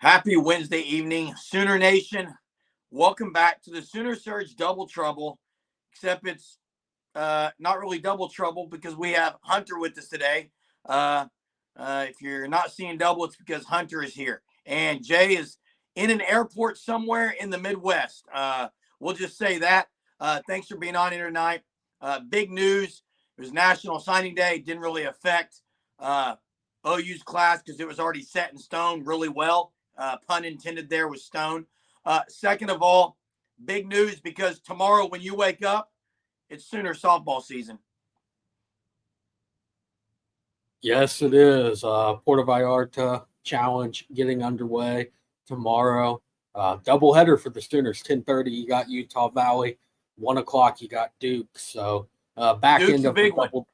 Happy Wednesday evening, Sooner Nation. Welcome back to the Sooner Surge Double Trouble, except it's not really double trouble because we have Hunter with us today. If you're not seeing double, it's because Hunter is here. And Jay is in an airport somewhere in the Midwest. We'll just say that. Thanks for being on here tonight. Big news. It was National Signing Day. Didn't really affect OU's class because it was already set in stone really well. Pun intended there with Stone. Second of all, big news because tomorrow when you wake up, it's Sooner softball season. Yes, it is. Puerto Vallarta Challenge getting underway tomorrow. Doubleheader for the Sooners. 10:30, you got Utah Valley. 1 o'clock, you got Duke. So back Duke's end a of big the one. double.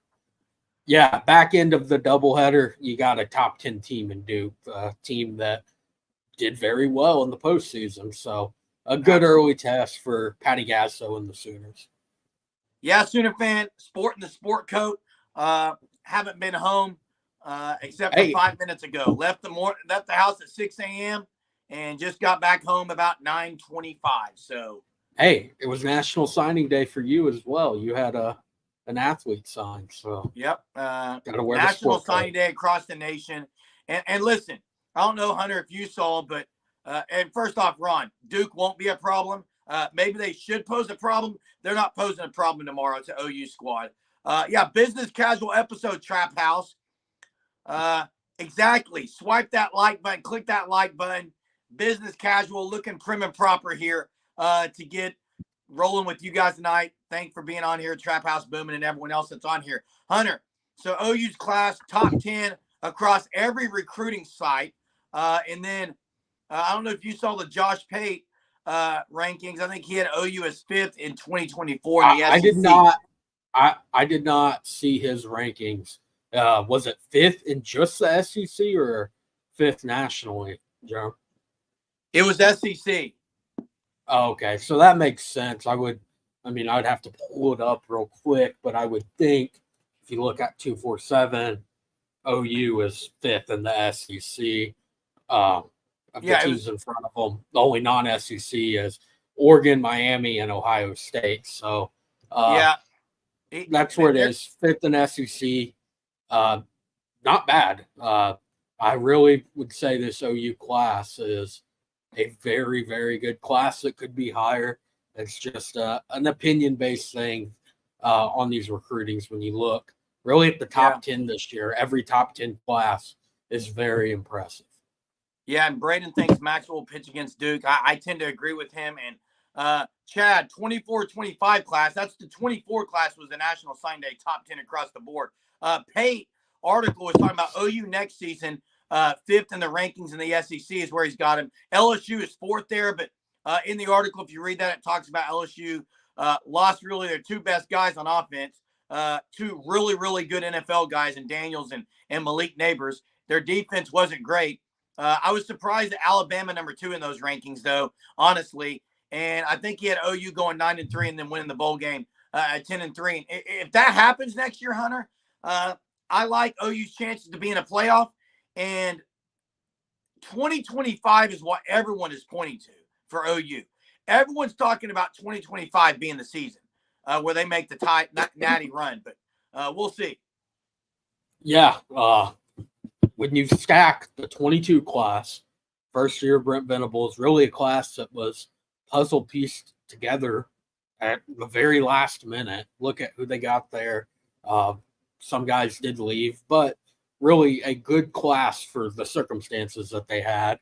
Yeah, back end of the doubleheader, you got a top 10 team in Duke, a team that did very well in the postseason. So a good early test for Patty Gasso and the Sooners. Yeah, Sooner fan, sporting the sport coat. Haven't been home except for 5 minutes ago. Left the house at 6 a.m. and just got back home about 9:25. So hey, it was National Signing Day for you as well. You had an athlete sign, so yep. gotta wear National the Signing Day across the nation. And listen, I don't know, Hunter, if you saw, but and first off, Ron, Duke won't be a problem. Maybe they should pose a problem. They're not posing a problem tomorrow. It's an OU squad. Yeah, business casual episode, Trap House. Exactly. Swipe that like button. Click that like button. Business casual, looking prim and proper here to get rolling with you guys tonight. Thanks for being on here, Trap House Booming, and everyone else that's on here. Hunter, so OU's class, top 10 across every recruiting site. And then I don't know if you saw the Josh Pate rankings. I think he had OU as 5th in 2024 in the SEC. I did not see his rankings. Was it 5th in just the SEC or 5th nationally, Joe? It was SEC. Oh, okay, so that makes sense. I'd have to pull it up real quick, but I would think if you look at 247, OU is 5th in the SEC. The teams in front of them, the only non-SEC is Oregon, Miami, and Ohio State. So that's where it is. 5th in SEC. Not bad. I really would say this OU class is a very, very good class that could be higher. It's just an opinion-based thing on these recruitings. When you look really at the top 10 this year, every top 10 class is very impressive. Yeah, and Braden thinks Maxwell will pitch against Duke. I tend to agree with him. And Chad, 24-25 class, that's the 24 class was the National Sign Day top 10 across the board. Pate article was talking about OU next season, 5th in the rankings in the SEC is where he's got him. LSU is 4th there, but in the article, if you read that, it talks about LSU lost really their 2 best guys on offense, 2 really, really good NFL guys in Daniels and Malik Neighbors. Their defense wasn't great. I was surprised at Alabama number 2 in those rankings, though, honestly. And I think he had OU going 9-3 and then winning the bowl game at 10-3. If that happens next year, Hunter, I like OU's chances to be in a playoff. And 2025 is what everyone is pointing to for OU. Everyone's talking about 2025 being the season where they make the natty run. But we'll see. Yeah. When you stack the 22 class, first year Brent Venables, really a class that was puzzle pieced together at the very last minute. Look at who they got there. Some guys did leave, but really a good class for the circumstances that they had.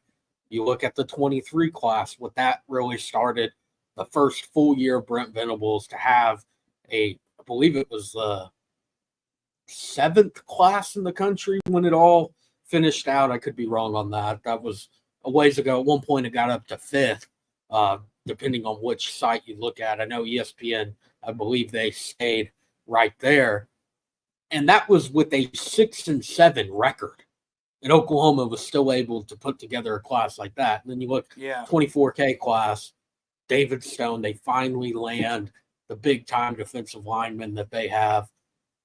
You look at the 23 class, what that really started the first full year of Brent Venables to have I believe it was the 7th class in the country when it all finished out. I could be wrong on that. That was a ways ago. At one point, it got up to 5th, depending on which site you look at. I know ESPN, I believe they stayed right there. And that was with a 6-7 record. And Oklahoma was still able to put together a class like that. And then you look 24K class, David Stone, they finally land the big-time defensive lineman that they have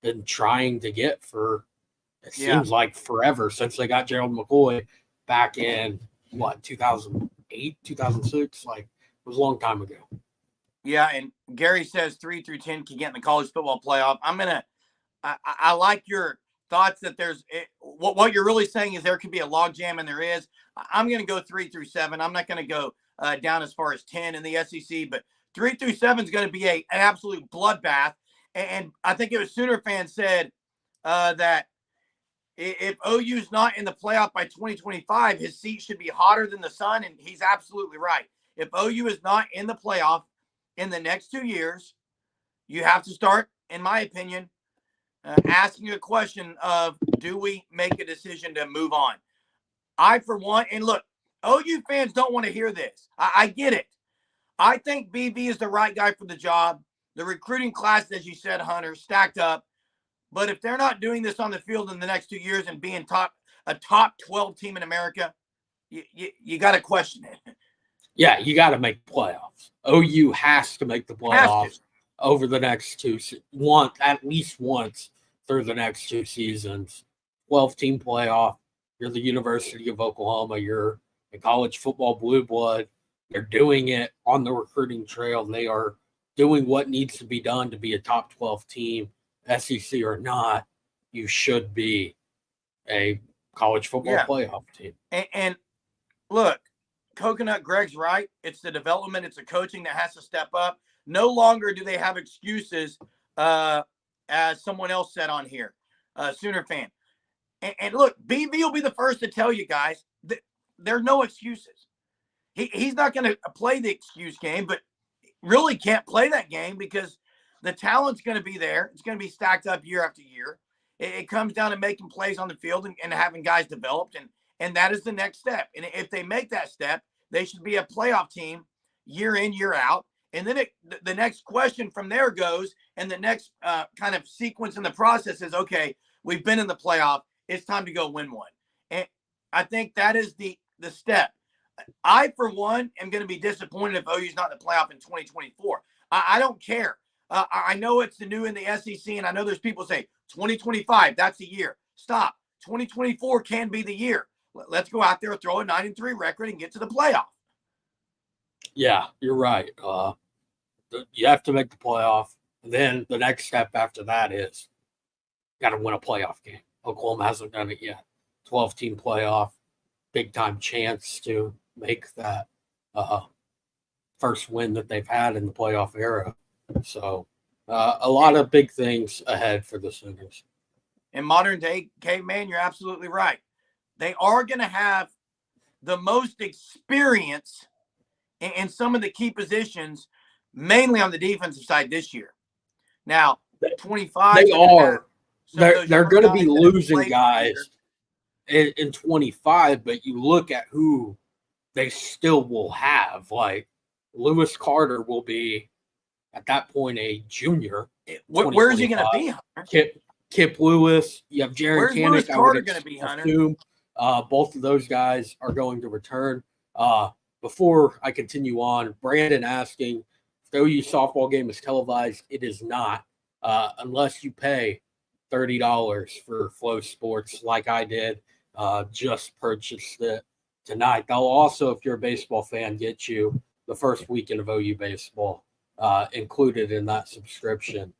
been trying to get for, it seems like forever since they got Gerald McCoy back in what, 2008, 2006? Like, it was a long time ago. Yeah, and Gary says 3 through 10 can get in the college football playoff. I like your thoughts that what you're really saying is there could be a logjam, and there is. I'm going to go 3 through 7. I'm not going to go down as far as 10 in the SEC, but 3 through 7 is going to be an absolute bloodbath. And I think it was Sooner fans said that if OU's not in the playoff by 2025, his seat should be hotter than the sun, and he's absolutely right. If OU is not in the playoff in the next 2 years, you have to start, in my opinion, asking a question of, do we make a decision to move on? I, for one, and look, OU fans don't want to hear this. I get it. I think BV is the right guy for the job. The recruiting class, as you said, Hunter, stacked up. But if they're not doing this on the field in the next 2 years and being a top 12 team in America, you got to question it. Yeah, you got to make playoffs. OU has to make the playoffs over the next at least once through the next 2 seasons. 12-team playoff. You're the University of Oklahoma. You're a college football blue blood. They're doing it on the recruiting trail. They are doing what needs to be done to be a top 12 team, SEC or not. You should be a college football playoff team. And look, Coconut Greg's right. It's the development. It's the coaching that has to step up. No longer do they have excuses, as someone else said on here, Sooner fan. And look, BV will be the first to tell you guys that there are no excuses. He's not going to play the excuse game, but really can't play that game because the talent's going to be there. It's going to be stacked up year after year. It comes down to making plays on the field and having guys developed, and that is the next step. And if they make that step, they should be a playoff team year in, year out. And then the next question from there goes, and the next kind of sequence in the process is, okay, we've been in the playoff. It's time to go win one. And I think that is the step. I, for one, am going to be disappointed if OU's not in the playoff in 2024. I don't care. I know it's the new in the SEC, and I know there's people say 2025, that's the year. Stop. 2024 can be the year. Let's go out there, throw a 9-3 record, and get to the playoff. Yeah, you're right. You have to make the playoff. And then the next step after that is got to win a playoff game. Oklahoma hasn't done it yet. 12-team playoff, big-time chance to make that first win that they've had in the playoff era. So a lot of big things ahead for the Sooners. In modern day caveman, you're absolutely right. They are going to have the most experience in some of the key positions, mainly on the defensive side this year. Now, 25. They are. They're going to be losing guys in 25, but you look at who they still will have. Like Lewis Carter will be, at that point, a junior. Where is he going to be, Hunter? Kip Lewis. You have Jaron Where's Kanek. Lewis Carter going to be, Hunter? Both of those guys are going to return. Before I continue on, Brandon asking, if the OU softball game is televised, it is not, unless you pay $30 for Flow Sports like I did. Just purchased it tonight. They'll also, if you're a baseball fan, get you the first weekend of OU baseball included in that subscription.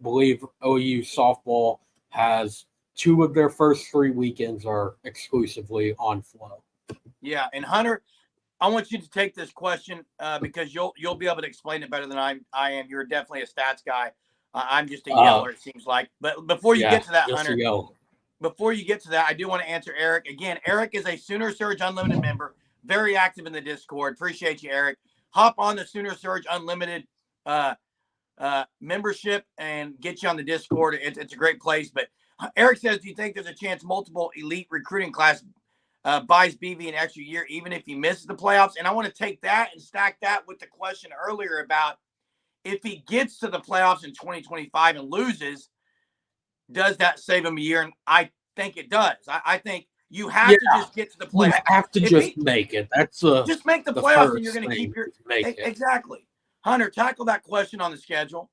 Believe OU softball has 2 of their first 3 weekends are exclusively on Flow. Yeah, and Hunter, I want you to take this question because you'll be able to explain it better than I am. You're definitely a stats guy. I'm just a yeller, it seems like. But before you get to that, Hunter, before you get to that, I do want to answer Eric. Again, Eric is a Sooner Surge Unlimited member, very active in the Discord. Appreciate you, Eric. Hop on the Sooner Surge Unlimited membership and get you on the Discord. It's a great place. But Eric says, do you think there's a chance multiple elite recruiting class buys BV an extra year, even if he misses the playoffs? And I want to take that and stack that with the question earlier about if he gets to the playoffs in 2025 and loses, does that save him a year? And I think it does. I think you have to just get to the playoffs. You have to make it. That's just make the playoffs, and you're going to keep your exactly. Hunter, tackle that question on the schedule.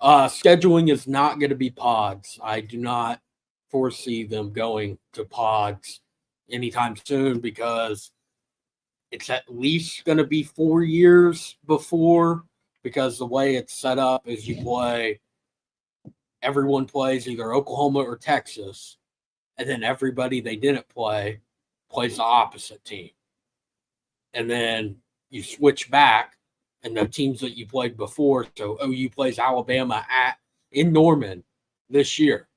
Scheduling is not going to be pods. I do not foresee them going to pods anytime soon because it's at least going to be 4 years before, because the way it's set up is everyone plays either Oklahoma or Texas, and then everybody they didn't play plays the opposite team. And then you switch back, and the teams that you played before, so OU plays Alabama in Norman this year.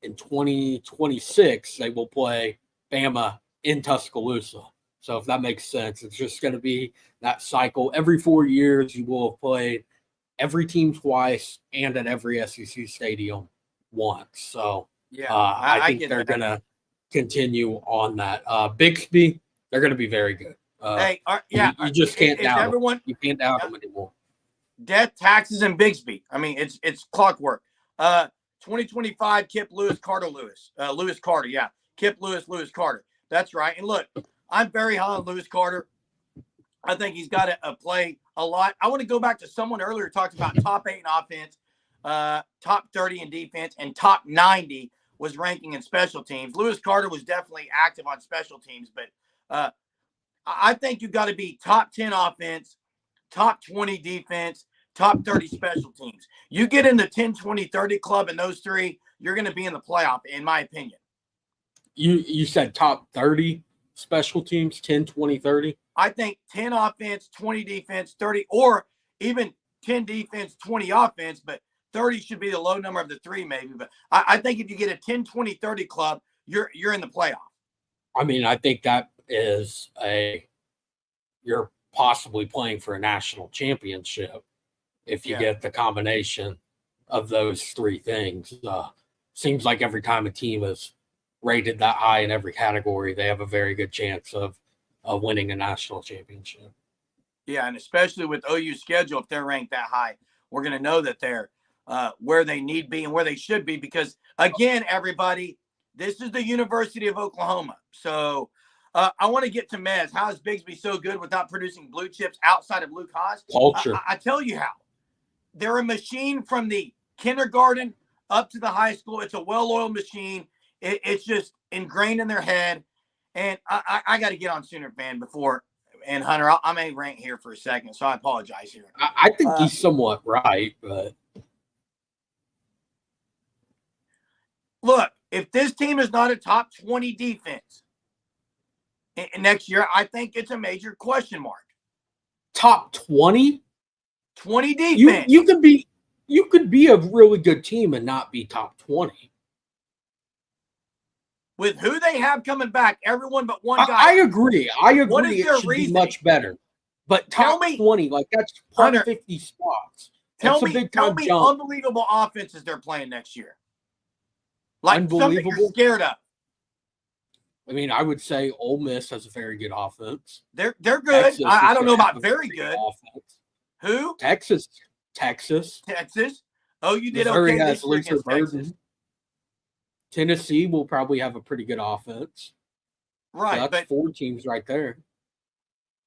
In 2026, they will play Bama in Tuscaloosa. So if that makes sense, it's just going to be that cycle. Every 4 years, you will have played every team twice and at every SEC stadium once. So Yeah, I think they're going to continue on that. Bixby, they're going to be very good. You just can't doubt them. You can't doubt them anymore. Death, taxes, and Bixby. I mean, it's clockwork. 2025, Kip Lewis, Carter Lewis. Lewis Carter, yeah. Kip Lewis, Lewis Carter. That's right. And look, I'm very high on Lewis Carter. I think he's got to play a lot. I want to go back to someone earlier who talked about top 8 in offense, top 30 in defense, and top 90 was ranking in special teams. Lewis Carter was definitely active on special teams, but I think you've got to be top 10 offense, top 20 defense, top 30 special teams. You get in the 10, 20, 30 club in those three, you're going to be in the playoff, in my opinion. You said top 30 special teams, 10, 20, 30? I think 10 offense, 20 defense, 30, or even 10 defense, 20 offense, but 30 should be the low number of the three maybe. But I think if you get a 10, 20, 30 club, you're in the playoff. I mean, I think that is you're possibly playing for a national championship if you get the combination of those three things. Seems like every time a team is rated that high in every category, they have a very good chance of winning a national championship. Yeah, and especially with OU's schedule, if they're ranked that high, we're going to know that they're where they need to be and where they should be because, again, everybody, this is the University of Oklahoma. So I want to get to Mez. How is Bigsby so good without producing blue chips outside of Luke Haas? Culture. I tell you how. They're a machine from the kindergarten up to the high school. It's a well-oiled machine. It's just ingrained in their head. And I got to get on Sooner fan before. And Hunter, I may rant here for a second, so I apologize here. I think he's somewhat right, but look, if this team is not a top 20 defense next year, I think it's a major question mark. Top 20? 20 defense. You could be a really good team and not be top 20. With who they have coming back, everyone but one guy. I agree. What is it should be much better. But top 20, like that's 150 spots. Tell me unbelievable offenses they're playing next year. Like something you're scared of. I mean, I would say Ole Miss has a very good offense. They're good. I don't know about very good. Offense. Who? Texas. Oh, you did Missouri okay has this year against Texas. Tennessee will probably have a pretty good offense. Right. So that's 4 teams right there.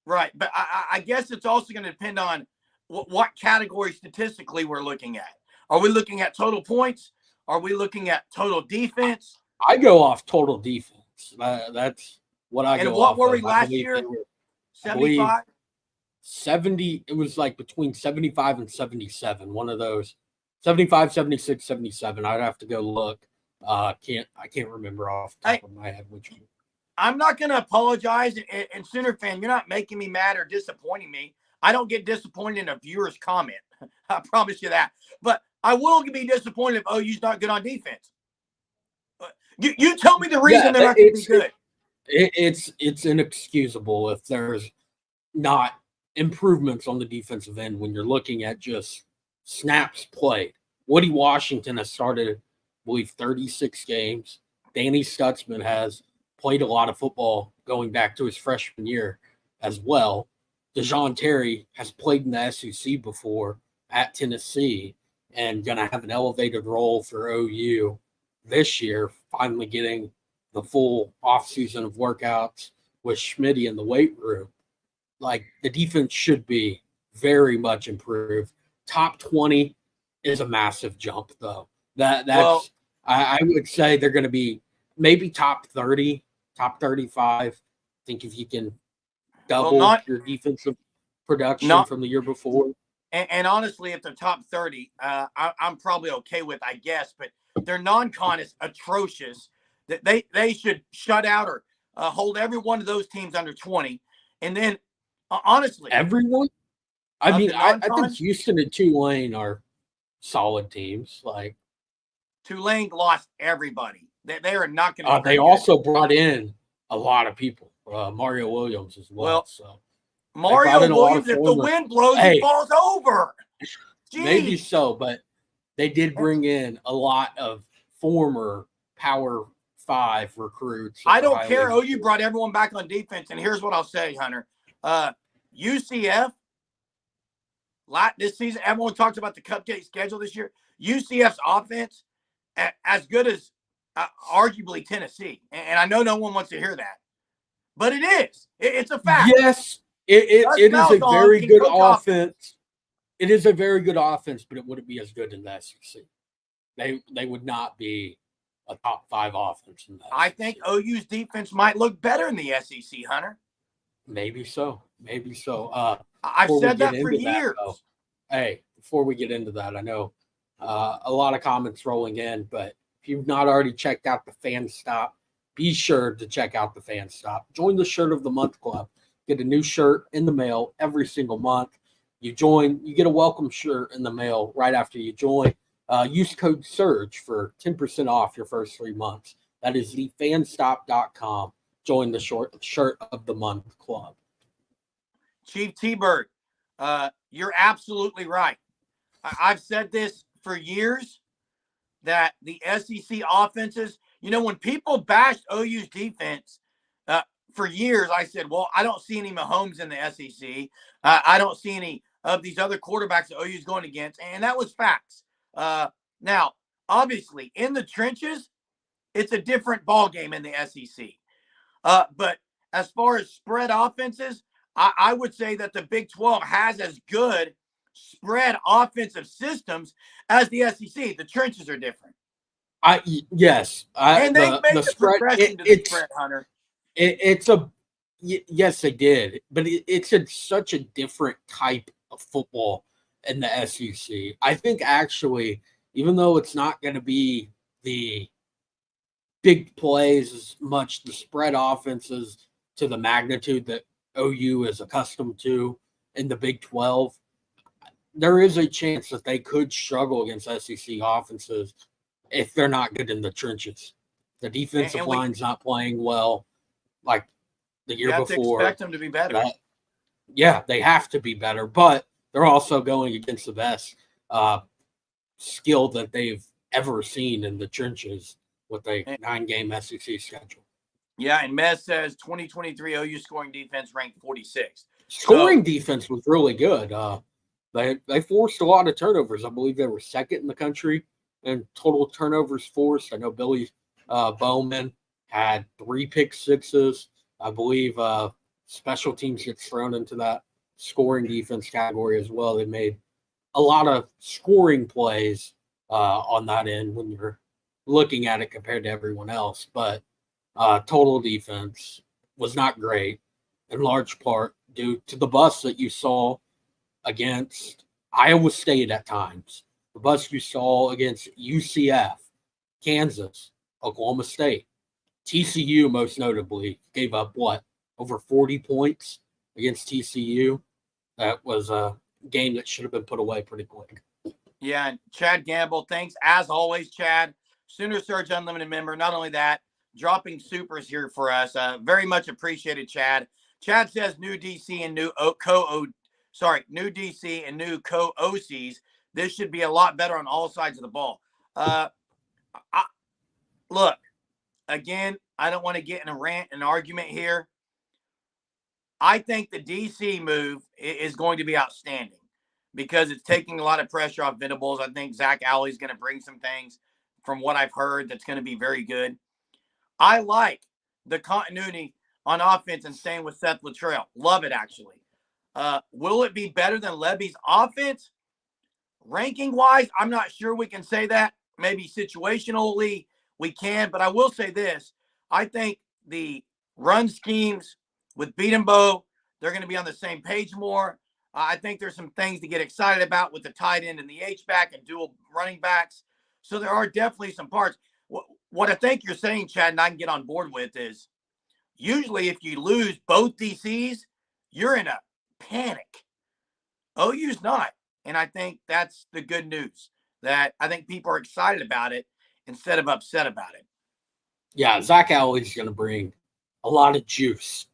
Right. But I guess it's also going to depend on what category statistically we're looking at. Are we looking at total points? Are we looking at total defense? I go off total defense. That's what I go off. And what were we last year? 75? 70. It was like between 75 and 77. One of those. 75, 76, 77. I'd have to go look. I can't remember off the top of my head which one. I'm not going to apologize. And Sooner fan, you're not making me mad or disappointing me. I don't get disappointed in a viewer's comment. I promise you that. But I will be disappointed if OU's not good on defense. You tell me the reason they're not going to be good. It's inexcusable if there's not improvements on the defensive end when you're looking at just snaps played. Woody Washington has started, I believe, 36 games. Danny Stutzman has played a lot of football going back to his freshman year as well. DeJoun Terry has played in the SEC before at Tennessee and going to have an elevated role for OU this year, finally getting the full offseason of workouts with Schmitty in the weight room. Like, the defense should be very much improved. Top 20 is a massive jump, though. I would say they're going to be maybe top 30 top 35. I think if you can Well, double your defensive production not from the year before. and honestly, if they're top 30, I'm probably okay with, I guess. But their non-con is atrocious. That they should shut out or hold every one of those teams under 20. And then, honestly, Everyone? I of mean, the I think non-con, Houston and Tulane are solid teams. Like, Tulane lost everybody. They are not going to be they very good. also brought in a lot of people, Mario Williams as well. Well, So they brought Mario in a lot of Williams, if the former. wind blows, he Hey, falls over. maybe Jeez. so, but they did bring in a lot of former Power 5 recruits. I don't care. OU brought everyone back on defense, and here's what I'll say, Hunter. UCF, this season, everyone talks about the cupcake schedule this year. UCF's offense, as good as arguably Tennessee, and I know no one wants to hear that, but it is. It's a fact. Yes, it is a very good offense. It is a very good offense, but it wouldn't be as good in the SEC. They would not be a top 5 offense in that. I think OU's defense might look better in the SEC, Hunter. Maybe so. Maybe so. I've said that for years. Hey, before we get into that, I know a lot of comments rolling in, but if you've not already checked out the Fan Stop, be sure to check out the Fan Stop. Join the Shirt of the Month Club. Get a new shirt in the mail every single month. You join, you get a welcome shirt in the mail right after you join. Use code SURGE for 10% off your first 3 months. That is thefanstop.com. Join the Shirt of the Month Club. Chief T-Bird, you're absolutely right. I've said this for years, that the SEC offenses, when people bashed OU's defense for years, I said, well, I don't see any Mahomes in the SEC. I don't see any of these other quarterbacks that OU's going against, and that was facts. Now, obviously, in the trenches, it's a different ball game in the SEC. But as far as spread offenses, I would say that the Big 12 has as good spread offensive systems as the SEC. The trenches are different. Yes. And they made the progression to the spread, Hunter. Yes, they did, but it's such a different type of football in the SEC. I think actually, even though it's not going to be the big plays as much, the spread offenses to the magnitude that OU is accustomed to in the Big 12, there is a chance that they could struggle against SEC offenses if they're not good in the trenches. The defensive line's not playing well like the year before. You expect them to be better. Yeah, they have to be better, but they're also going against the best skill that they've ever seen in the trenches with a 9-game SEC schedule. Yeah, and Mez says 2023 OU scoring defense ranked 46. Scoring defense was really good. They forced a lot of turnovers. I believe they were second in the country in total turnovers forced. I know Billy Bowman had 3 pick sixes. I believe special teams gets thrown into that scoring defense category as well. They made a lot of scoring plays on that end when you're looking at it compared to everyone else. But total defense was not great, in large part due to the bust that you saw against Iowa State at times, the bust you saw against UCF, Kansas, Oklahoma State. TCU, most notably, gave up over 40 points against TCU. That was a game that should have been put away pretty quick. Yeah, and Chad Gamble, thanks as always, Chad. Sooner Surge Unlimited member. Not only that, dropping supers here for us. Very much appreciated, Chad. Chad says new DC and new co-OCs. This should be a lot better on all sides of the ball. Look, again, I don't want to get in a rant and argument here. I think the DC move is going to be outstanding because it's taking a lot of pressure off Venables. I think Zach Alley's going to bring some things from what I've heard that's going to be very good. I like the continuity on offense and staying with Seth Luttrell. Love it, actually. Will it be better than Levy's offense? Ranking-wise, I'm not sure we can say that. Maybe situationally we can, but I will say this. I think the run schemes with Beatenbow, they're going to be on the same page more. I think there's some things to get excited about with the tight end and the H-back and dual running backs. So there are definitely some parts. What I think you're saying, Chad, and I can get on board with is usually if you lose both DCs, you're in a panic. OU's not. And I think that's the good news, that I think people are excited about it instead of upset about it. Yeah, Zach Alley's going to bring a lot of juice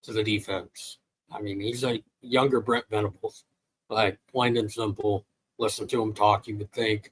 to the defense. I mean, he's a younger Brent Venables, like plain and simple. Listen to him talk, you would think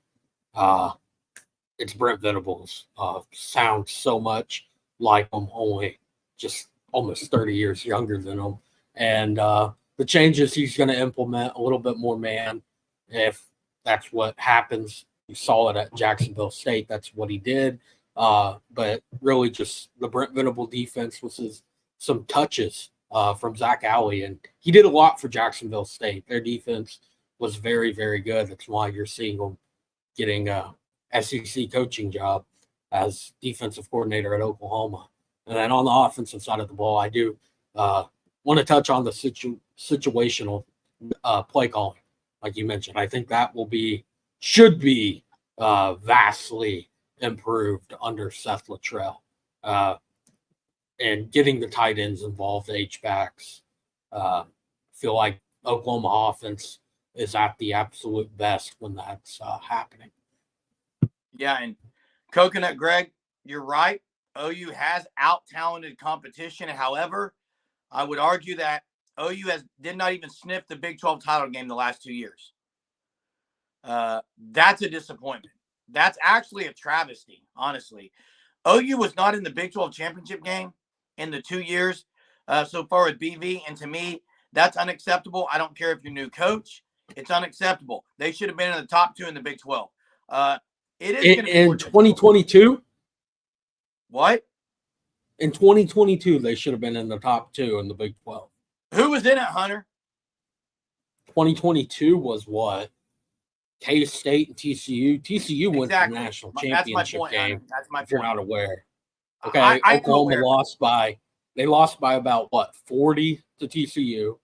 it's Brent Venables. Sounds so much like him, only just almost 30 years younger than him. And the changes he's going to implement, a little bit more man, if that's what happens. You saw it at Jacksonville State. That's what he did. But really just the Brent Venable defense was some touches from Zach Alley. And he did a lot for Jacksonville State. Their defense was very, very good. That's why you're seeing them getting a SEC coaching job as defensive coordinator at Oklahoma. And then on the offensive side of the ball, I do want to touch on the situational play calling, like you mentioned. I think that should be vastly improved under Seth Luttrell. And getting the tight ends involved, H-backs. Feel like Oklahoma offense is at the absolute best when that's happening. Yeah, and Coconut Greg, you're right. OU has out-talented competition. However, I would argue that OU did not even sniff the Big 12 title game the last 2 years. That's a disappointment. That's actually a travesty, honestly. OU was not in the Big 12 championship game in the 2 years so far with BV, and to me, that's unacceptable. I don't care if you're new coach. It's unacceptable. They should have been in the top 2 in the Big 12. It is in 2022. What? In 2022, they should have been in the top 2 in the Big 12. Who was in it, Hunter? 2022 was what? K-State and TCU. TCU went to the national championship game. That's my point. If you're not aware. Okay, Oklahoma lost by about what, 40 to TCU.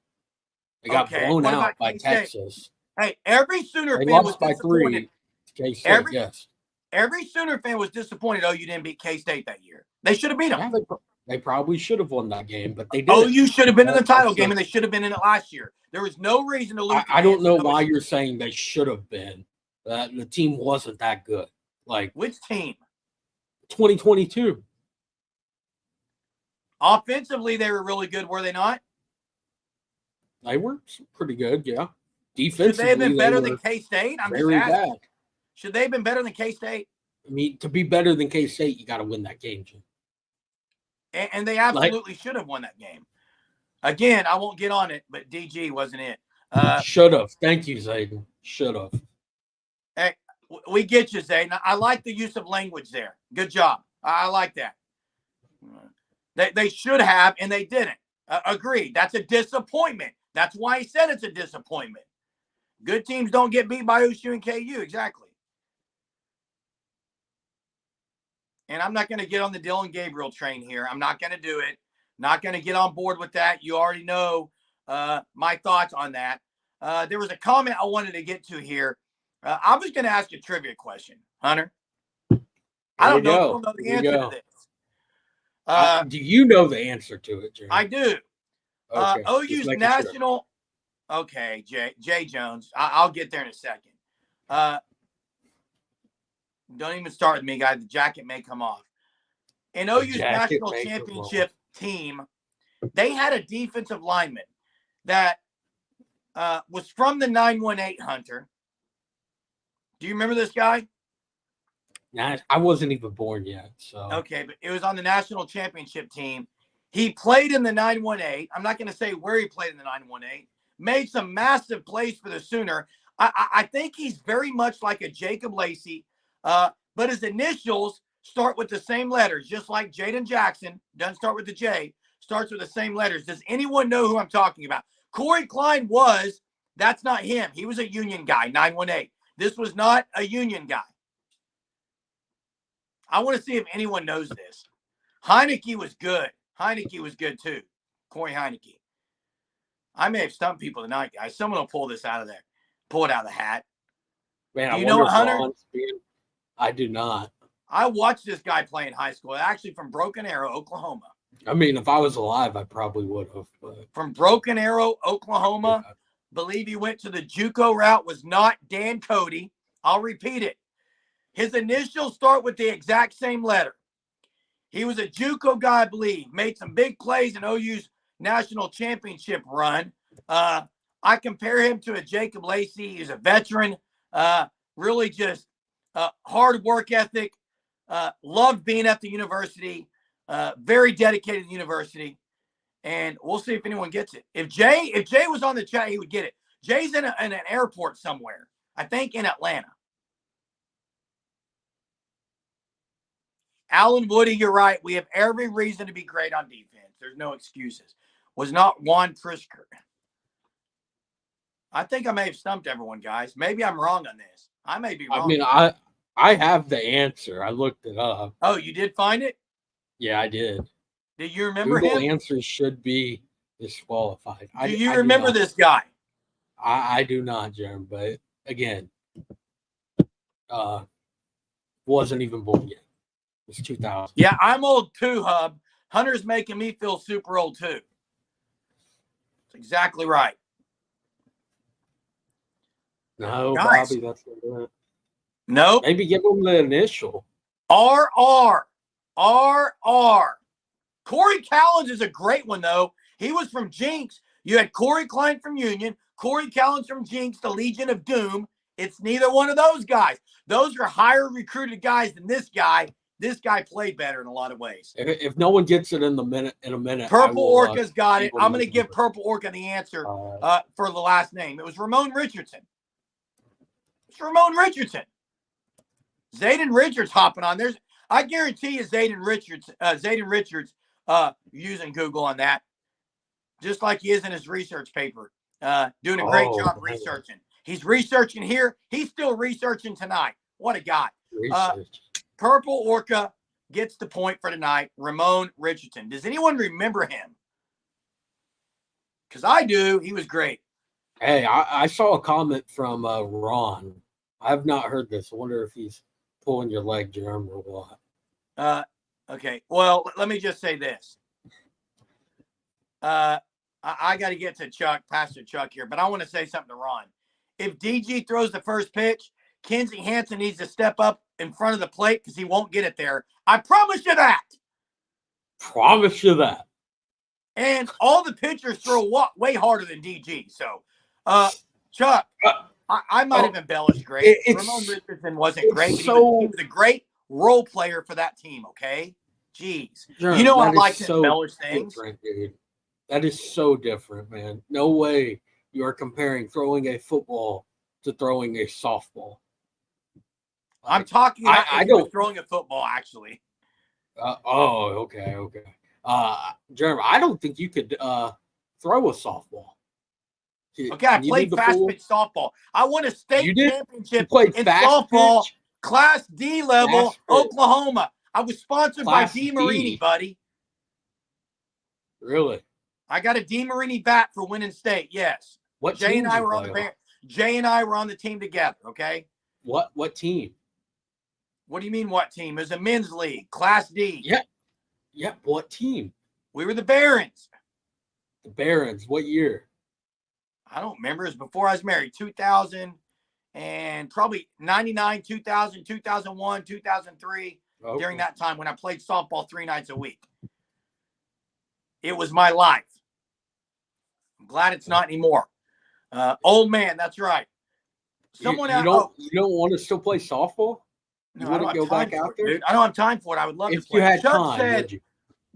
They got blown out by Texas. Hey, every Sooner fan was lost by disappointed. 3 to K-State, yes. Every Sooner fan was disappointed OU didn't beat K-State that year. They should have beat them. Yeah, they probably should have won that game, but they didn't. OU should have been in the title game, and they should have been in it last year. There was no reason to lose. I don't know why you're saying they should have been. The team wasn't that good. Like, which team? 2022. Offensively, they were really good, were they not? They were pretty good, yeah. Defensively, should they have been better than K-State? I'm very just asking. bad. Should they have been better than K-State? I mean, to be better than K-State, you got to win that game, Jim. And they absolutely should have won that game. Again, I won't get on it, but DG wasn't it. Should have. Thank you, Zayden. Should have. Hey, we get you, Zayden. I like the use of language there. Good job. I like that. They should have, and they didn't. Agreed. That's a disappointment. That's why he said it's a disappointment. Good teams don't get beat by OSU and KU. Exactly. And I'm not going to get on the Dylan Gabriel train here. I'm not going to do it. Not going to get on board with that. You already know my thoughts on that. There was a comment I wanted to get to here. I was going to ask a trivia question, Hunter. I don't know if you'll know the answer to this. Do you know the answer to it, Jerry? I do. Okay, OU's national. Sure. Okay, Jay Jones. I'll get there in a second. Don't even start with me, guys. The jacket may come off. In OU's national championship team, they had a defensive lineman that was from the 918 Hunter. Do you remember this guy? Nah, I wasn't even born yet. So okay, but it was on the national championship team. He played in the 918. I'm not going to say where he played in the 918. Made some massive plays for the Sooner. I think he's very much like a Jacob Lacey, but his initials start with the same letters, just like Jaden Jackson. Doesn't start with the J, starts with the same letters. Does anyone know who I'm talking about? Corey Klein that's not him. He was a Union guy, 918. This was not a Union guy. I want to see if anyone knows this. Heineke was good. Heineke was good too. Corey Heineke. I may have stumped people tonight, guys. Someone will pull this out of there. Pull it out of the hat. Man, Do I you know wonder what, if Hunter? Ron's being. I do not. I watched this guy play in high school, actually from Broken Arrow, Oklahoma. I mean, if I was alive, I probably would have. But From Broken Arrow, Oklahoma. yeah. Believe he went to the JUCO route, was not Dan Cody. I'll repeat it. His initials start with the exact same letter. He was a JUCO guy, I believe. Made some big plays in OU's national championship run. I compare him to a Jacob Lacey. He's a veteran. Really just hard work ethic. Loved being at the university. Very dedicated to the university. And we'll see if anyone gets it. If Jay was on the chat, he would get it. Jay's in an airport somewhere. I think in Atlanta. Alan Woody, you're right. We have every reason to be great on defense. There's no excuses. Was not Juan Prisker. I think I may have stumped everyone, guys. Maybe I'm wrong on this. I may be wrong. I mean, I have the answer. I looked it up. Oh, you did find it? Yeah, I did. Do you remember Google him? answers should be disqualified. Do you remember this guy? I do not, Jeremy. But again, wasn't even born yet. It was 2000. Yeah, I'm old too, Hub. Hunter's making me feel super old too. That's exactly right. No, Guys. Bobby, that's not it. Nope. Maybe give him the initial. RR. Corey Callens is a great one, though. He was from Jinx. You had Corey Klein from Union, Corey Callens from Jinx, the Legion of Doom. It's neither one of those guys. Those are higher recruited guys than this guy. This guy played better in a lot of ways. If no one gets it in a minute, Purple Orca's got it. I'm going to give give Purple Orca the answer for the last name. It was Ramon Richardson. It's Ramon Richardson. Zayden Richards hopping on. I guarantee you Zayden Richards using Google on that, just like he is in his research paper, doing a great job researching. He's researching here. He's still researching tonight. What a guy. Purple Orca gets the point for tonight. Ramon Richardson. Does anyone remember him? Because I do. He was great. Hey, I saw a comment from Ron. I have not heard this. I wonder if he's pulling your leg, Jeremy, or what. Okay. Well, let me just say this. I got to get to Pastor Chuck here, but I want to say something to Ron. If DG throws the first pitch, Kenzie Hansen needs to step up in front of the plate because he won't get it there. I promise you that. Promise you that. And all the pitchers throw way harder than DG. So, Chuck, I might have embellished great. Ramon Richardson wasn't great, but he was a great role player for that team, okay? Jeez. Sure, you know I like to embellish things. Dude. That is so different, man. No way you are comparing throwing a football to throwing a softball. I'm talking about I don't throwing a football, actually. Okay. Jeremy, I don't think you could throw a softball. Okay, I played fast pitch softball. I won a state championship in softball, pitch? Class D level, Oklahoma. I was sponsored by DeMarini, buddy. Really? I got a DeMarini bat for winning state. Yes. What Jay and I were on the Jay and I were on the team together. Okay. What team? What do you mean? What team? It was a men's league, Class D. Yeah. What team? We were the Barons. The Barons. What year? I don't remember. It was before I was married. 2000 and probably 99, 2000, 2001, 2003. Okay. During that time when I played softball 3 nights a week. It was my life. I'm glad it's not anymore. Old man, that's right. You don't want to still play softball? No, I don't go back out there. Dude. I don't have time for it. I would love to play. If you had time,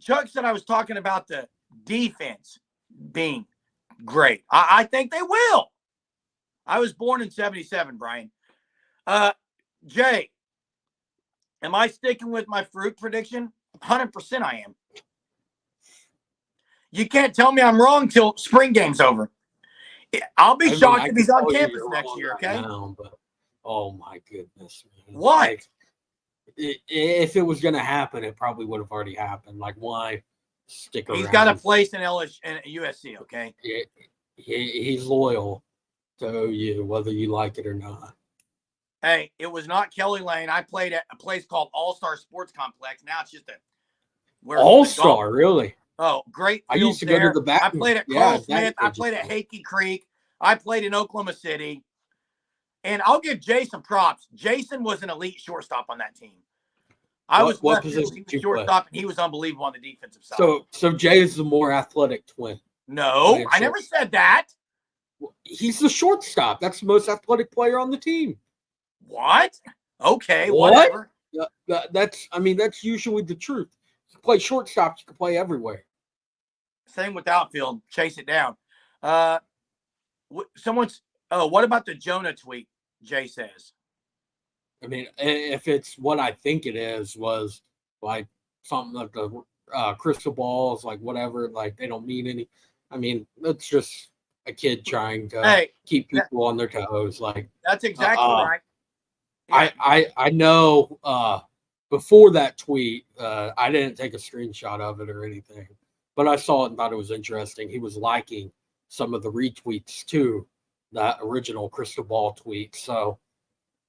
Chuck said I was talking about the defense being great. I think they will. I was born in 77, Brian. Jay, am I sticking with my fruit prediction? 100% I am. You can't tell me I'm wrong till spring game's over. I'll be shocked if he's on campus next year, okay? Now, but, oh, my goodness. Man. What? if it was going to happen, it probably would have already happened. Like, why stick around? He's got a place in LSU and USC. Okay, he's loyal to OU, whether you like it or not. Hey, it was not Kelly Lane. I played at a place called All-Star Sports Complex. Now it's just All-Star, really? Oh, great. I used to go to the back. I played at Carl Smith. I played at Hakey Creek. I played in Oklahoma City. And I'll give Jason props. Jason was an elite shortstop on that team. What position? He was shortstop, and he was unbelievable on the defensive side. So Jay is the more athletic twin. No, I never said that. He's the shortstop. That's the most athletic player on the team. What? Okay, whatever. That's usually the truth. You play shortstop, you can play everywhere. Same with outfield. Chase it down. What about the Jonah tweet? Jay says. I mean, if it's what I think it is, was like something like the crystal balls, like whatever, like they don't mean any. I mean, that's just a kid trying to keep people on their toes. Like that's exactly right. Yeah. I know before that tweet, I didn't take a screenshot of it or anything, but I saw it and thought it was interesting. He was liking some of the retweets to that original crystal ball tweet. So,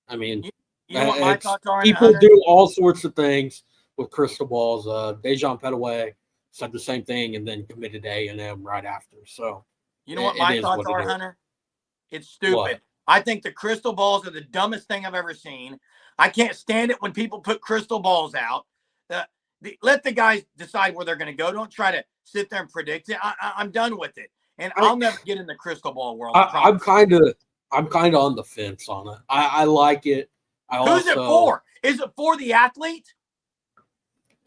I mean, you know what my thoughts are? People do all sorts of things with crystal balls. Dejan Petaway said the same thing and then committed A&M right after. So, you know what my thoughts are, Hunter? It's stupid. What? I think the crystal balls are the dumbest thing I've ever seen. I can't stand it when people put crystal balls out. Let the guys decide where they're going to go. Don't try to sit there and predict it. I'm done with it, and I'll never get in the crystal ball world. I'm kind of on the fence on it. I like it. Who's it for? Is it for the athlete?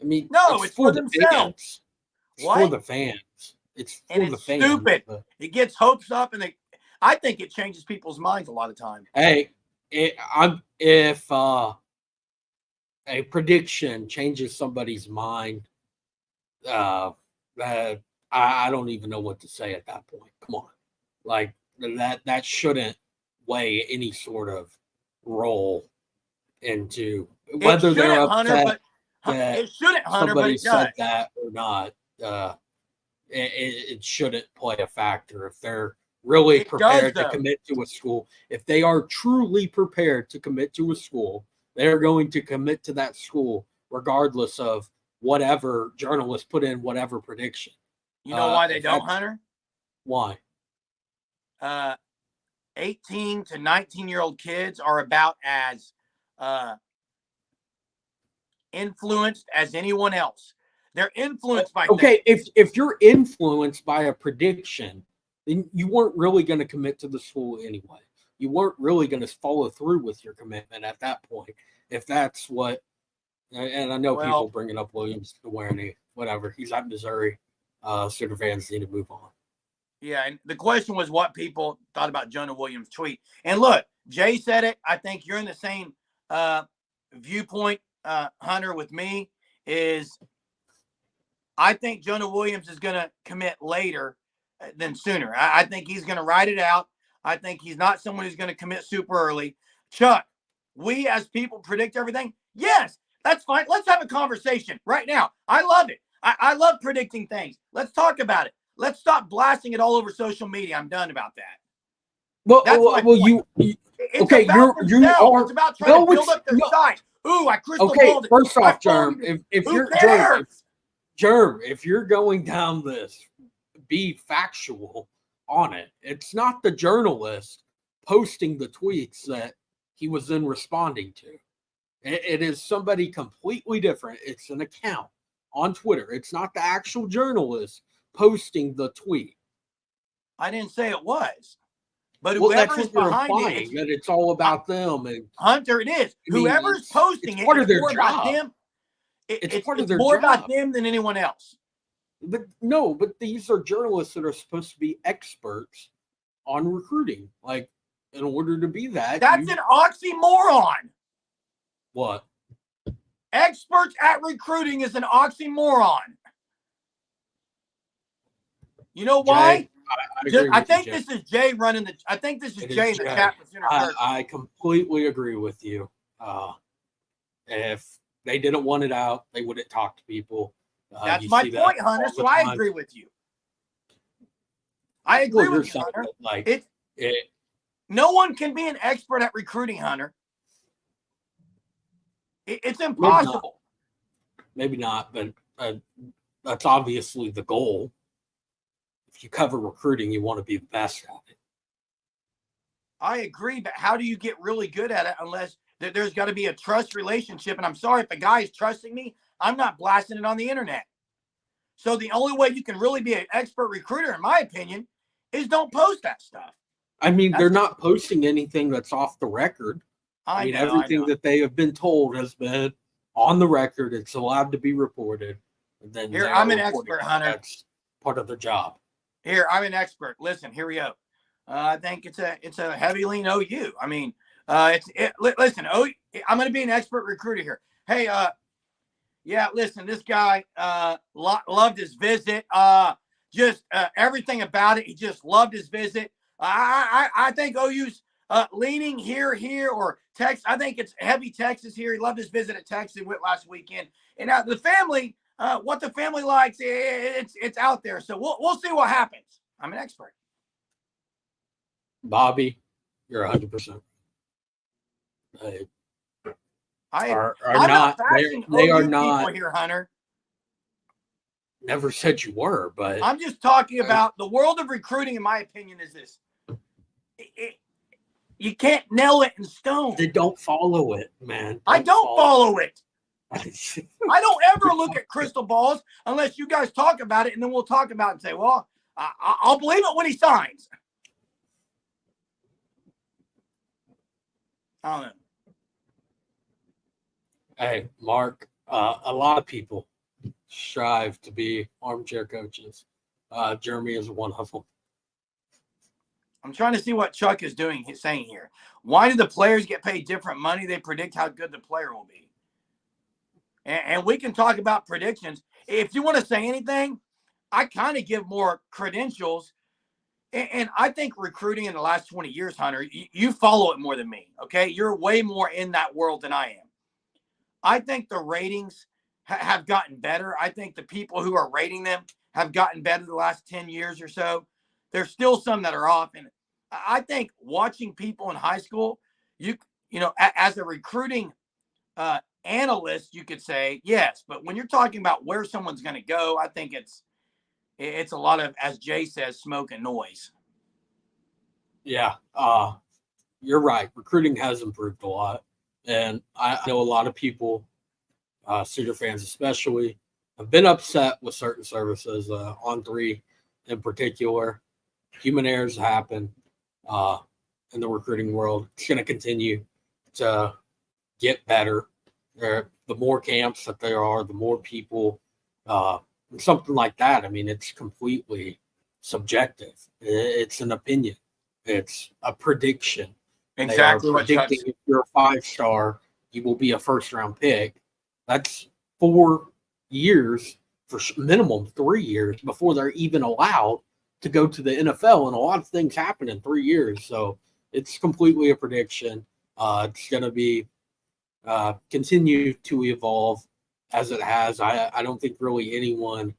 I mean, no, it's for themselves. It's for the fans. It's for the fans. Stupid. It gets hopes up, and I think it changes people's minds a lot of times. Hey, if a prediction changes somebody's mind, I don't even know what to say at that point. Come on, like that shouldn't weigh any sort of role into whether they're upset that somebody said that or not. It shouldn't play a factor if they're really prepared to commit to a school. If they are truly prepared to commit to a school, they're going to commit to that school regardless of whatever journalists put in whatever prediction. You know why they don't, Hunter? Why? 18 to 19-year-old kids are about as influenced as anyone else. They're influenced by things. If you're influenced by a prediction, then you weren't really going to commit to the school anyway. You weren't really going to follow through with your commitment at that point. If that's what, and I know people bringing up Williams Awareney, whatever. He's at Missouri. Sutter fans need to move on. Yeah, and the question was what people thought about Jonah Williams' tweet. And look, Jay said it. I think you're in the same viewpoint, Hunter, with me, is I think Jonah Williams is going to commit later than sooner. I think he's going to ride it out. I think he's not someone who's going to commit super early. Chuck, we as people predict everything. Yes, that's fine. Let's have a conversation right now. I love it. I love predicting things. Let's talk about it. Let's stop blasting it all over social media. I'm done about that. Well, you okay? You are. It's about trying to build up their site. Ooh, I crystal balled it. First off, Germ, if you're Germ, if you're going down this, be factual on it. It's not the journalist posting the tweets that he was then responding to. It is somebody completely different. It's an account on Twitter. It's not the actual journalist posting the tweet. I didn't say it was. But whoever is behind it, that it's all about them. And Hunter, it is. Whoever's posting it, part of their job. About them. It's part of their more job. About them than anyone else. But these are journalists that are supposed to be experts on recruiting. Like, in order to be that, that's an oxymoron. What? Experts at recruiting is an oxymoron. You know why? I think this is Jay running the. I think this is Jay in the chat. I completely agree with you. If they didn't want it out. They wouldn't talk to people. That's my point, Hunter. So I agree with you. I agree with you, Hunter. Like no one can be an expert at recruiting, Hunter. It's impossible. Maybe not, but that's obviously the goal. If you cover recruiting, you want to be the best at it. I agree, but how do you get really good at it unless there's got to be a trust relationship? And I'm sorry, if a guy is trusting me, I'm not blasting it on the internet. So the only way you can really be an expert recruiter, in my opinion, is don't post that stuff. I mean, they're not posting anything that's off the record. Everything that they have been told has been on the record. It's allowed to be reported. And then here, I'm an expert, Hunter. That's part of their job. Here, I'm an expert. Listen, here we go. I think it's a heavy lean OU. I mean, listen, I'm going to be an expert recruiter here. Hey, yeah, listen, this guy loved his visit. Just everything about it. He just loved his visit. I think OU's leaning here, or Texas. I think it's heavy Texas here. He loved his visit at Texas. He went last weekend. And now the family, what the family likes, it's out there. So we'll see what happens. I'm an expert. Bobby, you're 100%. They are not here, Hunter. Never said you were, but I'm just talking about the world of recruiting. In my opinion, is this: you can't nail it in stone. They don't follow it, man. I don't follow it. I don't ever look at crystal balls unless you guys talk about it, and then we'll talk about it and say, "Well, I'll believe it when he signs." I don't know. Hey, Mark, a lot of people strive to be armchair coaches. Jeremy is one of them. I'm trying to see what Chuck is saying here. Why do the players get paid different money? They predict how good the player will be. And we can talk about predictions. If you want to say anything, I kind of give more credentials. And I think recruiting in the last 20 years, Hunter, you follow it more than me, okay? You're way more in that world than I am. I think the ratings have gotten better. I think the people who are rating them have gotten better the last 10 years or so. There's still some that are off. And I think watching people in high school, you know, as a recruiting analyst, you could say, yes. But when you're talking about where someone's going to go, I think it's a lot of, as Jay says, smoke and noise. Yeah, you're right. Recruiting has improved a lot. And I know a lot of people, Cedar fans especially, have been upset with certain services, On3 in particular. Human errors happen in the recruiting world. It's going to continue to get better. The more camps that there are, the more people, something like that. I mean, it's completely subjective. It's an opinion. It's a prediction. Exactly what predicting if you're a 5-star, you will be a first-round pick. That's 4 years, for minimum 3 years, before they're even allowed to go to the NFL. And a lot of things happen in 3 years. So it's completely a prediction. It's going to be continue to evolve as it has. I don't think really anyone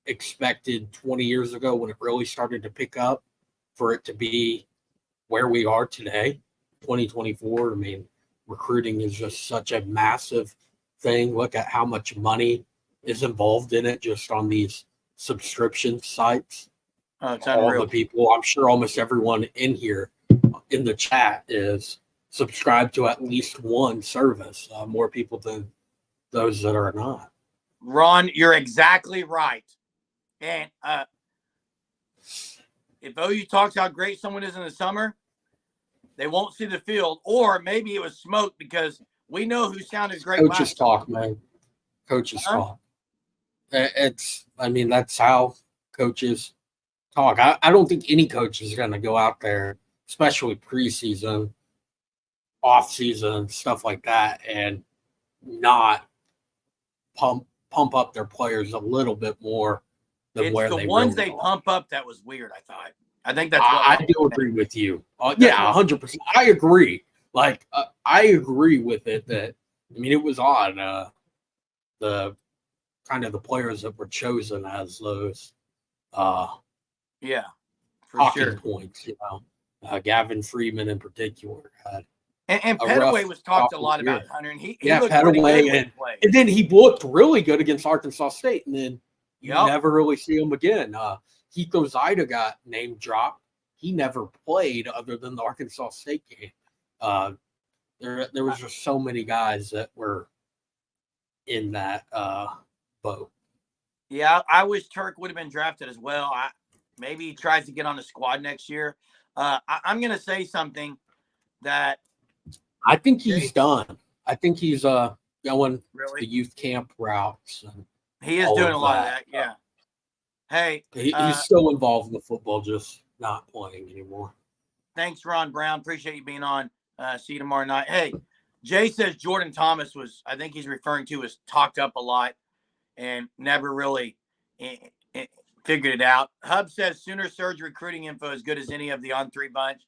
expected 20 years ago, when it really started to pick up, for it to be where we are today, 2024. I mean, recruiting is just such a massive thing. Look at how much money is involved in it just on these subscription sites. It's all unreal. The people, I'm sure almost everyone in here in the chat is subscribed to at least one service, more people than those that are not. Ron, you're exactly right. And if OU talks how great someone is in the summer, they won't see the field. Or maybe it was smoke, because we know who sounded great. Coaches talk, man. Coaches talk. That's how coaches talk. I don't think any coach is going to go out there, especially preseason, off-season, stuff like that, and not pump up their players a little bit more than where they really are. It's the ones they pump up that was weird, I thought. I think that's what I do agree with you. Yeah, 100%. I agree. I agree with it that I mean, it was odd. The kind of the players that were chosen as those Yeah, for talking sure. points, Gavin Freeman in particular had And a rough Petaway was talked a sophomore lot year. about, Hunter, and he Yeah, looked pretty good Petaway, when he played. and then he looked really good against Arkansas State, and then you Yep. never really see him again. Hiko Zaida got name dropped. He never played other than the Arkansas State game. There was just so many guys that were in that boat. Yeah, I wish Turk would have been drafted as well. Maybe he tries to get on the squad next year. I'm going to say something that I think he's done. I think he's going really the youth camp routes. And he is all doing of a lot of that. that. Yeah. Hey, He's still involved in the football, just not playing anymore. Thanks, Ron Brown. Appreciate you being on. See you tomorrow night. Hey, Jay says Jordan Thomas was, I think he's referring to, was talked up a lot and never really figured it out. Hub says Sooner Surge recruiting info as good as any of the on-3 bunch.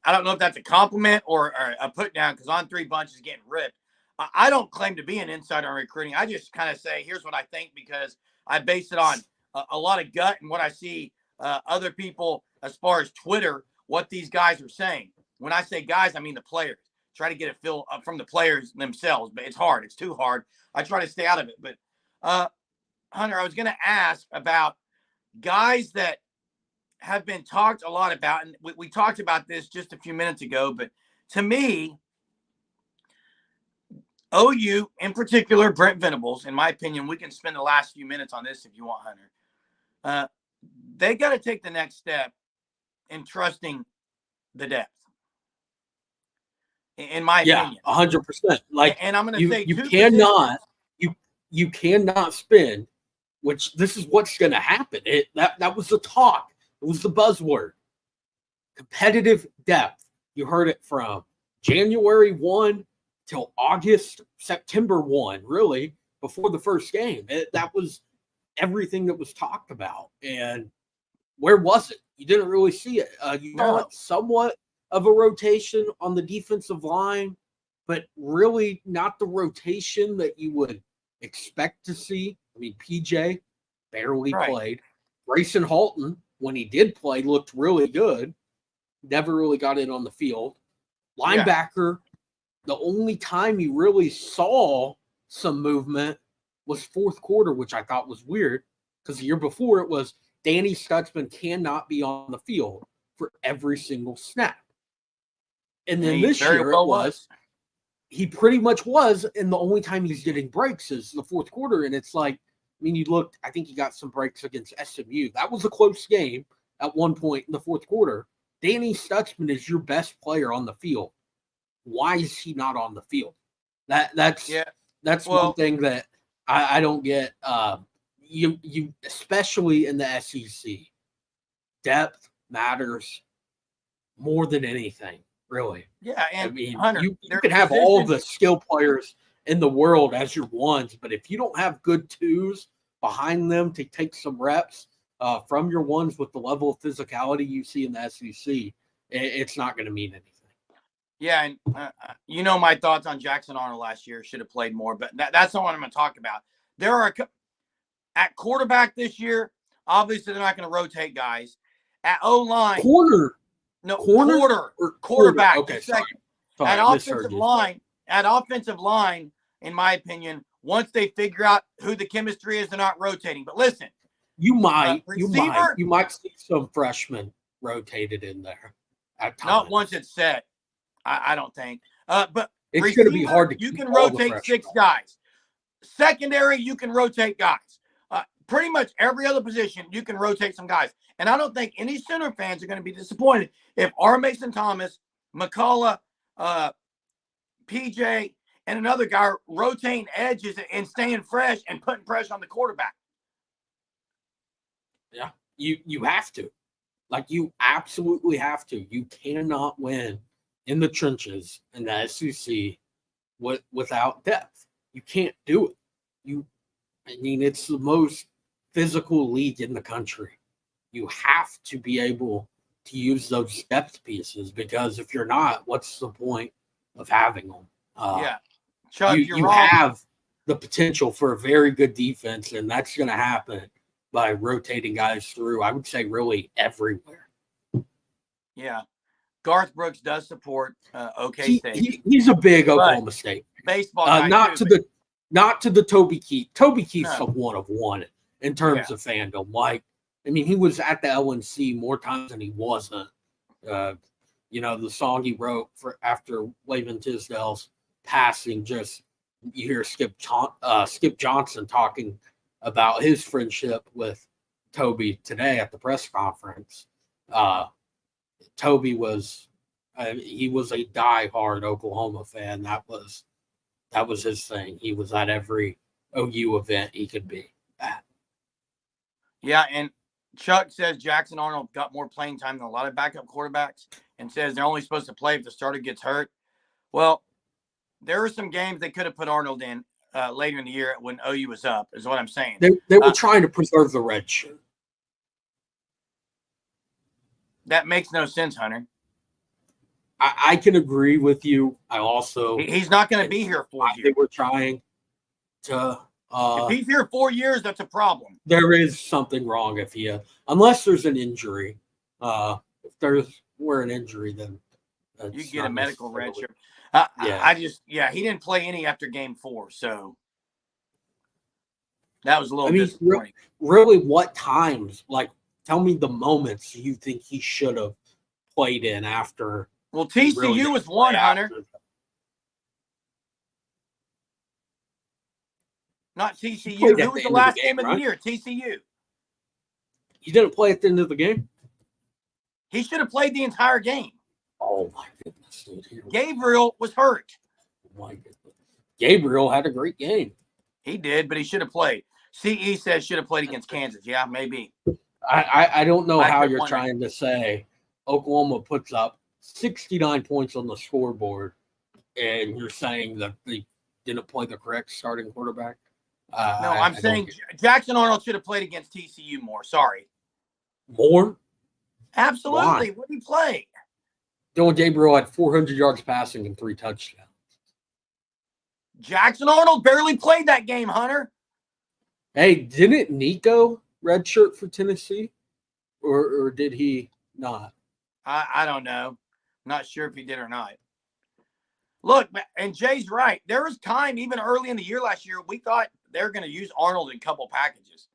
I don't know if that's a compliment or a put down, because on-3 bunch is getting ripped. I don't claim to be an insider on recruiting. I just kind of say, here's what I think, because I base it on a lot of gut and what I see other people, as far as Twitter, what these guys are saying. When I say guys, I mean the players. Try to get a feel from the players themselves, but it's hard. It's too hard. I try to stay out of it. But Hunter, I was going to ask about guys that have been talked a lot about, and we talked about this just a few minutes ago, but to me, OU in particular, Brent Venables, in my opinion, we can spend the last few minutes on this if you want, Hunter. They got to take the next step in trusting the depth. In my opinion, 100%. Like, and I'm going to say you cannot spend, which this is what's going to happen. That was the talk. It was the buzzword. Competitive depth. You heard it from January 1 till September 1, really, before the first game. That was everything that was talked about. And where was it? You didn't really see it. You saw it somewhat of a rotation on the defensive line, but really not the rotation that you would expect to see. I mean, PJ barely played. Grayson Halton, when he did play, looked really good. Never really got in on the field. Linebacker, the only time you really saw some movement was fourth quarter, which I thought was weird, because the year before it was Danny Stutzman cannot be on the field for every single snap. And then this year he pretty much was, and the only time he's getting breaks is the fourth quarter. And it's like, I mean, I think he got some breaks against SMU. That was a close game at one point in the fourth quarter. Danny Stutzman is your best player on the field. Why is he not on the field? That's one thing that I don't get. You especially in the SEC, depth matters more than anything, really. Yeah, and I mean, Hunter, you can have all the skill players in the world as your ones, but if you don't have good twos behind them to take some reps from your ones with the level of physicality you see in the SEC, it's not going to mean anything. Yeah, and my thoughts on Jackson Arnold last year. Should have played more, but that's not what I'm going to talk about. There are at quarterback this year. Obviously, they're not going to rotate guys. At O-line, quarterback. Okay, sorry. At offensive line, in my opinion, once they figure out who the chemistry is, they're not rotating. But listen, you might see some freshmen rotated in there. At times. Not once it's set. I don't think. But it's going to be hard to. You can rotate 6 guys. Secondary, you can rotate guys. Pretty much every other position, you can rotate some guys. And I don't think any Sooner fans are going to be disappointed if R. Mason Thomas, McCullough, PJ, and another guy rotating edges and staying fresh and putting pressure on the quarterback. Yeah, you have to. Like, you absolutely have to. You cannot win in the trenches in the SEC without depth. You can't do it. It's the most physical league in the country. You have to be able to use those depth pieces, because if you're not, what's the point of having them? Chuck, you're you wrong. have the potential for a very good defense, and that's going to happen by rotating guys through. I would say really everywhere. Yeah, Garth Brooks does support OK State. He's a big Oklahoma State Baseball guy not too. To the Toby Keith. Toby Keith's No. a one of one in terms of fandom. Like, I mean, he was at the LNC more times than he wasn't. You know, the song he wrote for after Wavin Tisdale's passing, just you hear Skip Johnson talking about his friendship with Toby today at the press conference. Toby was he was a diehard Oklahoma fan. That was his thing. He was at every OU event he could be at. Yeah, and Chuck says Jackson Arnold got more playing time than a lot of backup quarterbacks, and says they're only supposed to play if the starter gets hurt. Well, there were some games they could have put Arnold in later in the year when OU was up, is what I'm saying. They were trying to preserve the red shirt. That makes no sense, Hunter. I can agree with you. I also he's not going to be here 4 years. They were trying to. If he's here 4 years, that's a problem. There is something wrong if he, unless there's an injury. If there's an injury, then you get a medical red shirt. He didn't play any after game 4, so that was a little disappointing. Really, what times? Like, tell me the moments you think he should have played in after. Well, TCU was one, Hunter. Not TCU. Who was the last game of the year? TCU. He didn't play at the end of the game? He should have played the entire game. Oh, my goodness, dude. Gabriel was hurt. Oh, my goodness. Gabriel had a great game. He did, but he should have played. CE says should have played against Kansas. Yeah, maybe. I don't know how you're trying to say Oklahoma puts up 69 points on the scoreboard, and you're saying that they didn't play the correct starting quarterback. No, I'm saying Jackson Arnold should have played against TCU more. Sorry. More? Absolutely. What did he play? Dylan Gabriel had 400 yards passing and 3 touchdowns. Jackson Arnold barely played that game, Hunter. Hey, didn't Nico redshirt for Tennessee? Or did he not? I don't know. Not sure if he did or not. Look, and Jay's right. There was time, even early in the year last year, we thought they were going to use Arnold in a couple packages.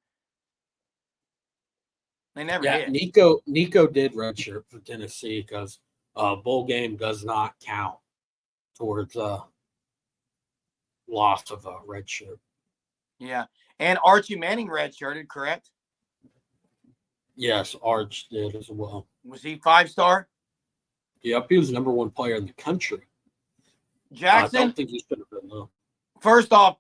They never did. Nico did redshirt for Tennessee because bowl game does not count towards loss of a redshirt. Yeah, and Archie Manning redshirted, correct? Yes, Arch did as well. Was he 5-star? Yep, he was the #1 player in the country. Jackson? I don't think he should have been, though. First off,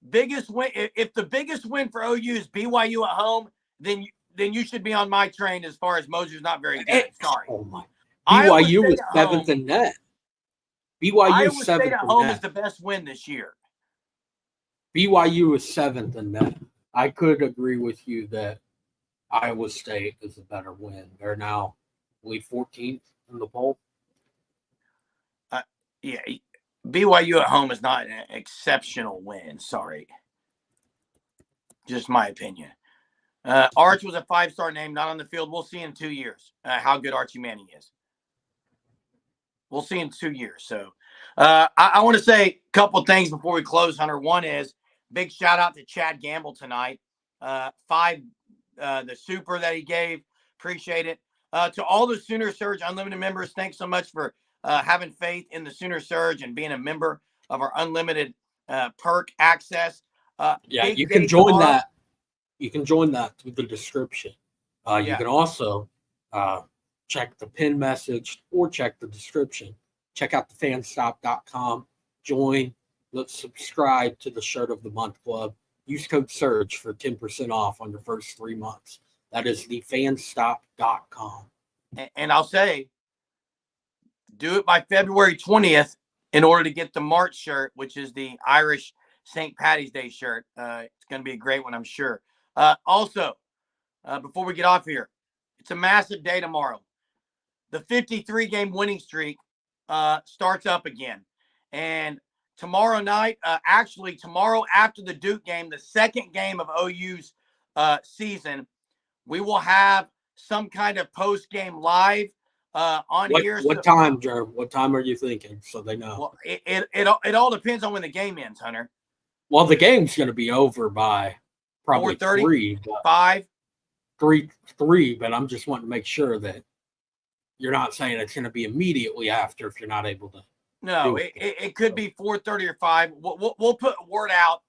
biggest win. If the biggest win for OU is BYU at home, then you should be on my train as far as Moser's not very good. Sorry. Oh my. BYU was 7th in net. BYU is 7th at home is the best win this year. BYU is 7th in net. I could agree with you that Iowa State is a better win. They're now, I believe, 14th in the poll. Yeah, BYU at home is not an exceptional win. Sorry. Just my opinion. Arch was a 5-star name, not on the field. We'll see in 2 years how good Archie Manning is. We'll see in 2 years. So I want to say a couple of things before we close, Hunter. One is big shout out to Chad Gamble tonight. The super that he gave. Appreciate it. To all the Sooner Surge Unlimited members, thanks so much for having faith in the Sooner Surge and being a member of our unlimited perk access. You can join that. You can join that through the description. You can also check the pin message or check the description. Check out the fanstop.com. Join. Let's subscribe to the Shirt of the Month Club. Use code SURGE for 10% off on your first 3 months. That is the fanstop.com. And I'll say, do it by February 20th in order to get the March shirt, which is the Irish St. Patty's Day shirt. It's going to be a great one, I'm sure. Also, before we get off here, it's a massive day tomorrow. The 53-game winning streak starts up again. And tomorrow night, actually tomorrow after the Duke game, the second game of OU's season, we will have some kind of post-game live on here. What time, Jerm? What time are you thinking so they know? Well, it all depends on when the game ends, Hunter. Well, the game's going to be over by probably 4:30, 3, 5. 3, but I'm just wanting to make sure that you're not saying it's going to be immediately after if you're not able to. No, it could be 4:30 or 5. We'll put word out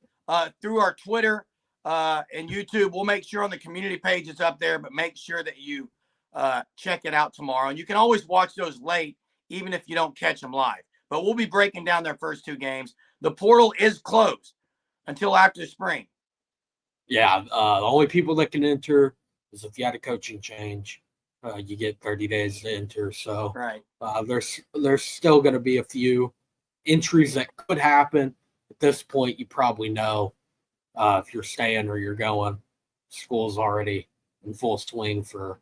through our Twitter and YouTube. We'll make sure on the community page it's up there, but make sure that you check it out tomorrow. And you can always watch those late, even if you don't catch them live. But we'll be breaking down their first 2 games. The portal is closed until after spring. Yeah, the only people that can enter is if you had a coaching change. You get 30 days to enter. So right. There's still going to be a few entries that could happen. At this point, you probably know if you're staying or you're going. School's already in full swing for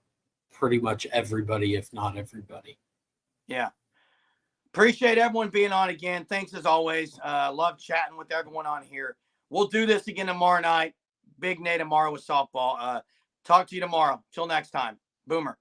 pretty much everybody, if not everybody. Yeah. Appreciate everyone being on again. Thanks as always. Love chatting with everyone on here. We'll do this again tomorrow night. Big Nate tomorrow with softball. Talk to you tomorrow. Till next time. Boomer.